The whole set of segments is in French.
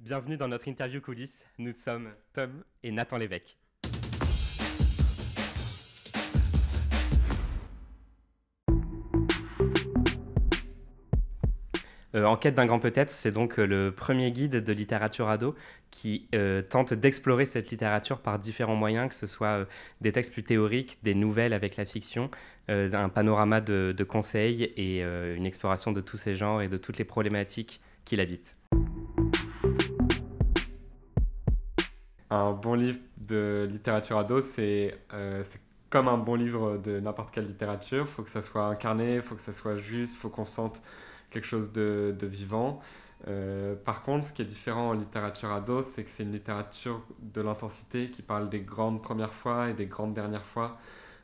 Bienvenue dans notre interview coulisses. Nous sommes Tom et Nathan Lévesque. En quête d'un grand peut-être, c'est donc le premier guide de littérature ado qui tente d'explorer cette littérature par différents moyens, que ce soit des textes plus théoriques, des nouvelles avec la fiction, un panorama de conseils et une exploration de tous ces genres et de toutes les problématiques qui l'habitent. Un bon livre de littérature ado, c'est comme un bon livre de n'importe quelle littérature. Il faut que ça soit incarné, il faut que ça soit juste, il faut qu'on sente quelque chose de vivant. Par contre, ce qui est différent en littérature ado, c'est que c'est une littérature de l'intensité qui parle des grandes premières fois et des grandes dernières fois,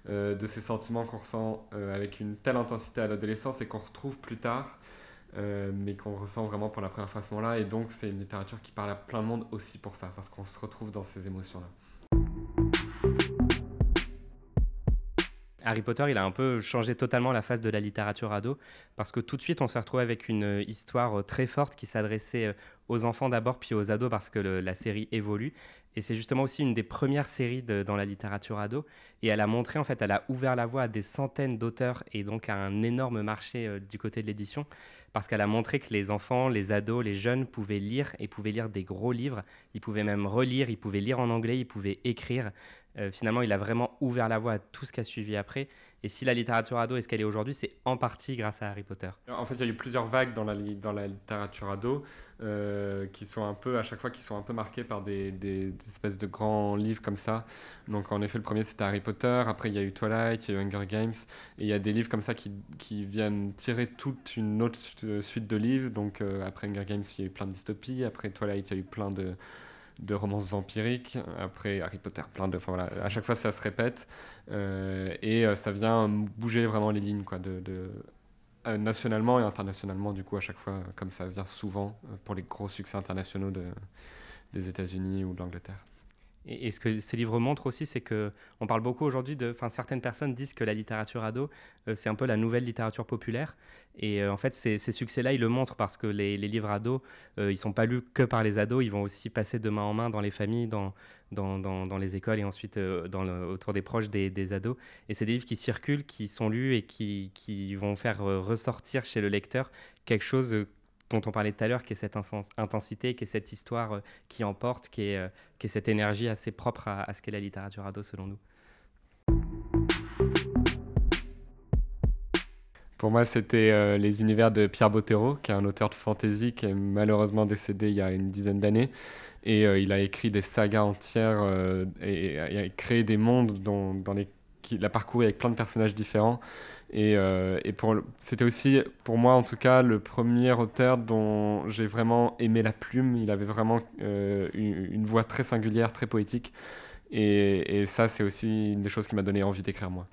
de ces sentiments qu'on ressent avec une telle intensité à l'adolescence et qu'on retrouve plus tard, mais qu'on ressent vraiment pour la première fois à ce moment-là. Et donc, c'est une littérature qui parle à plein de monde aussi pour ça, parce qu'on se retrouve dans ces émotions-là. Harry Potter, il a un peu changé totalement la face de la littérature ado, parce que tout de suite, on s'est retrouvé avec une histoire très forte qui s'adressait aux enfants d'abord, puis aux ados, parce que la série évolue. Et c'est justement aussi une des premières séries dans la littérature ado. Et elle a montré, en fait, elle a ouvert la voie à des centaines d'auteurs et donc à un énorme marché du côté de l'édition, parce qu'elle a montré que les enfants, les ados, les jeunes pouvaient lire et pouvaient lire des gros livres. Ils pouvaient même relire, ils pouvaient lire en anglais, ils pouvaient écrire. Finalement, il a vraiment ouvert la voie à tout ce qui a suivi après. Et si la littérature ado est ce qu'elle est aujourd'hui, c'est en partie grâce à Harry Potter. En fait, il y a eu plusieurs vagues dans la littérature ado, qui sont un peu, à chaque fois, qui sont un peu marquées par des espèces de grands livres comme ça. Donc, en effet, le premier, c'était Harry Potter. Après, il y a eu Twilight, il y a eu Hunger Games. Et il y a des livres comme ça qui viennent tirer toute une autre suite de livres. Donc, après Hunger Games, il y a eu plein de dystopies. Après Twilight, il y a eu plein de romances vampiriques. Après Harry Potter, plein de... Enfin, voilà, à chaque fois, ça se répète. Ça vient bouger vraiment les lignes, quoi, nationalement et internationalement, du coup, à chaque fois, comme ça vient souvent pour les gros succès internationaux des États-Unis ou de l'Angleterre. Et ce que ces livres montrent aussi, c'est qu'on parle beaucoup aujourd'hui certaines personnes disent que la littérature ado, c'est un peu la nouvelle littérature populaire. Et en fait, ces succès-là, ils le montrent parce que les livres ados, ils ne sont pas lus que par les ados, ils vont aussi passer de main en main dans les familles, dans les écoles et ensuite autour des proches des ados. Et c'est des livres qui circulent, qui sont lus et qui vont faire ressortir chez le lecteur quelque chose dont on parlait tout à l'heure, qui est cette intensité, qui est cette histoire qui emporte, qui est cette énergie assez propre à ce qu'est la littérature ado, selon nous. Pour moi, c'était les univers de Pierre Bottero, qui est un auteur de fantasy qui est malheureusement décédé il y a une dizaine d'années. Et il a écrit des sagas entières et a créé des mondes qu'il a parcouru avec plein de personnages différents. C'était aussi, pour moi en tout cas, le premier auteur dont j'ai vraiment aimé la plume. Il avait vraiment une voix très singulière, très poétique. Et ça, c'est aussi une des choses qui m'a donné envie d'écrire moi.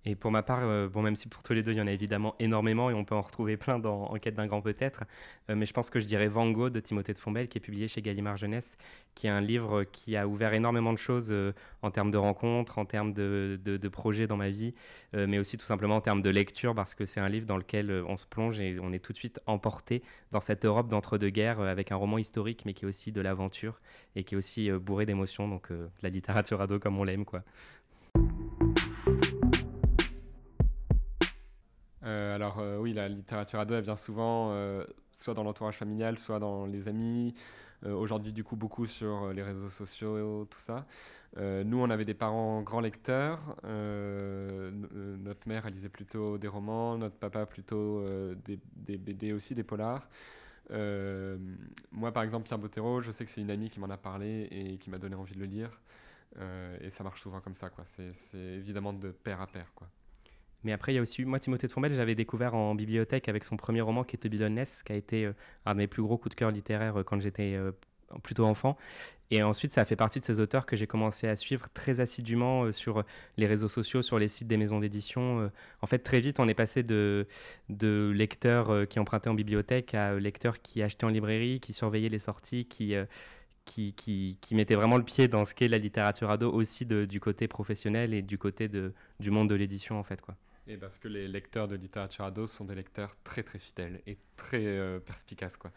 Et pour ma part, même si pour tous les deux, il y en a évidemment énormément et on peut en retrouver plein dans En quête d'un grand peut-être, mais je pense que je dirais Van Gogh de Timothée de Fombelle, qui est publié chez Gallimard Jeunesse, qui est un livre qui a ouvert énormément de choses en termes de rencontres, en termes de projets dans ma vie, mais aussi tout simplement en termes de lecture, parce que c'est un livre dans lequel on se plonge et on est tout de suite emporté dans cette Europe d'entre-deux-guerres avec un roman historique, mais qui est aussi de l'aventure et qui est aussi bourré d'émotions, donc la littérature ado comme on l'aime, quoi. Oui, la littérature ado, elle vient souvent soit dans l'entourage familial, soit dans les amis. Aujourd'hui, du coup, beaucoup sur les réseaux sociaux, tout ça. Nous, on avait des parents grands lecteurs. Notre mère, elle lisait plutôt des romans, notre papa plutôt des BD aussi, des polars. Moi, par exemple, Pierre Bottero, je sais que c'est une amie qui m'en a parlé et qui m'a donné envie de le lire. Et ça marche souvent comme ça, quoi. C'est évidemment de pair à pair, quoi. Mais après, il y a aussi, moi, Timothée de Fombelle, j'avais découvert en bibliothèque avec son premier roman qui est To Be Loneless, qui a été un de mes plus gros coups de cœur littéraires quand j'étais plutôt enfant. Et ensuite, ça a fait partie de ces auteurs que j'ai commencé à suivre très assidûment sur les réseaux sociaux, sur les sites des maisons d'édition. En fait, très vite, on est passé de lecteurs qui empruntaient en bibliothèque à lecteurs qui achetaient en librairie, qui surveillaient les sorties, qui mettait vraiment le pied dans ce qu'est la littérature ado aussi du côté professionnel et du côté du monde de l'édition, en fait, quoi. Et parce que les lecteurs de littérature ado sont des lecteurs très très fidèles et très perspicaces, quoi.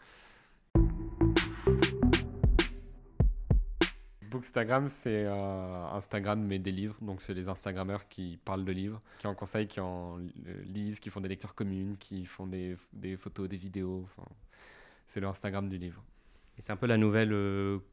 Bookstagram, c'est Instagram, mais des livres. Donc, c'est les Instagrammeurs qui parlent de livres, qui en conseillent, qui en lisent, qui font des lectures communes, qui font des photos, des vidéos. Enfin, c'est le Instagram du livre. Et c'est un peu la nouvelle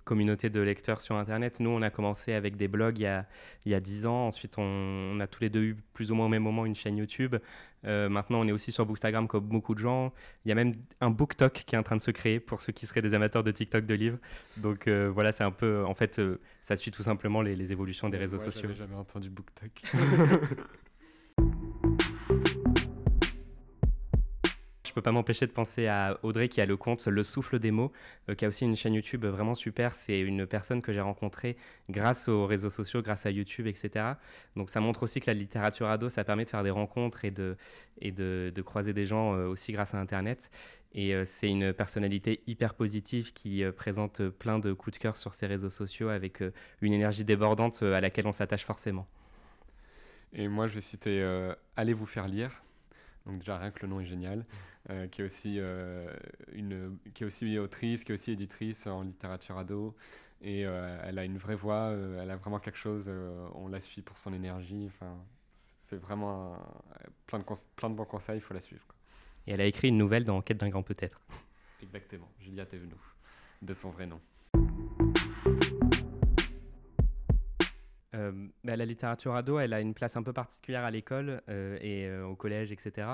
communauté de lecteurs sur Internet. Nous, on a commencé avec des blogs il y a 10 ans. Ensuite, on a tous les deux eu plus ou moins au même moment une chaîne YouTube. Maintenant, on est aussi sur Bookstagram comme beaucoup de gens. Il y a même un BookTok qui est en train de se créer pour ceux qui seraient des amateurs de TikTok de livres. Donc voilà, c'est un peu... En fait, ça suit tout simplement les évolutions des réseaux sociaux. J'avais jamais entendu BookTok. Je peux pas m'empêcher de penser à Audrey qui a le compte Le Souffle des mots, qui a aussi une chaîne YouTube vraiment super. C'est une personne que j'ai rencontrée grâce aux réseaux sociaux, grâce à YouTube, etc. Donc ça montre aussi que la littérature ado, ça permet de faire des rencontres et de croiser des gens aussi grâce à Internet. Et c'est une personnalité hyper positive qui présente plein de coups de cœur sur ses réseaux sociaux avec une énergie débordante à laquelle on s'attache forcément. Et moi, je vais citer Allez vous faire lire. Donc déjà, rien que le nom est génial. Qui est aussi autrice, qui est aussi éditrice en littérature ado. Et elle a une vraie voix, elle a vraiment quelque chose, on la suit pour son énergie. Enfin, c'est vraiment plein de bons conseils, il faut la suivre, quoi. Et elle a écrit une nouvelle dans Quête d'un grand peut-être. Exactement, Julia Thévenoud, de son vrai nom. La littérature ado, elle a une place un peu particulière à l'école au collège, etc.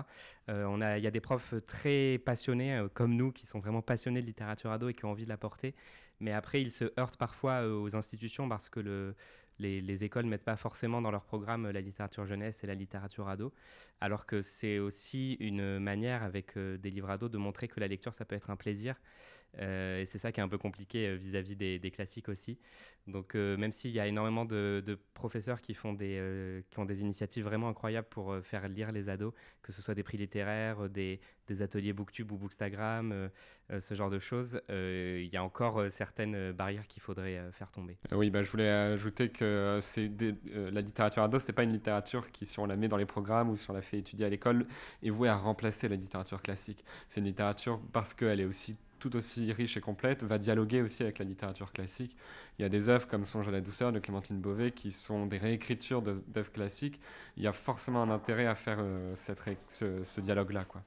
Il y a des profs très passionnés, comme nous, qui sont vraiment passionnés de littérature ado et qui ont envie de la porter. Mais après, ils se heurtent parfois aux institutions parce que les écoles ne mettent pas forcément dans leur programme la littérature jeunesse et la littérature ado. Alors que c'est aussi une manière, avec des livres ados, de montrer que la lecture, ça peut être un plaisir. Et c'est ça qui est un peu compliqué vis-à-vis des classiques aussi. Donc même s'il y a énormément de professeurs qui ont des initiatives vraiment incroyables pour faire lire les ados, que ce soit des prix littéraires, des ateliers Booktube ou Bookstagram, ce genre de choses, il y a encore certaines barrières qu'il faudrait faire tomber. Oui, je voulais ajouter que la littérature ado, c'est pas une littérature qui, si on la met dans les programmes ou si on la fait étudier à l'école, est vouée à remplacer la littérature classique. C'est une littérature parce qu'elle est aussi tout aussi riche et complète, va dialoguer aussi avec la littérature classique. Il y a des œuvres comme Songe à la douceur de Clémentine Beauvais qui sont des réécritures d'œuvres classiques. Il y a forcément un intérêt à faire ce dialogue-là, quoi.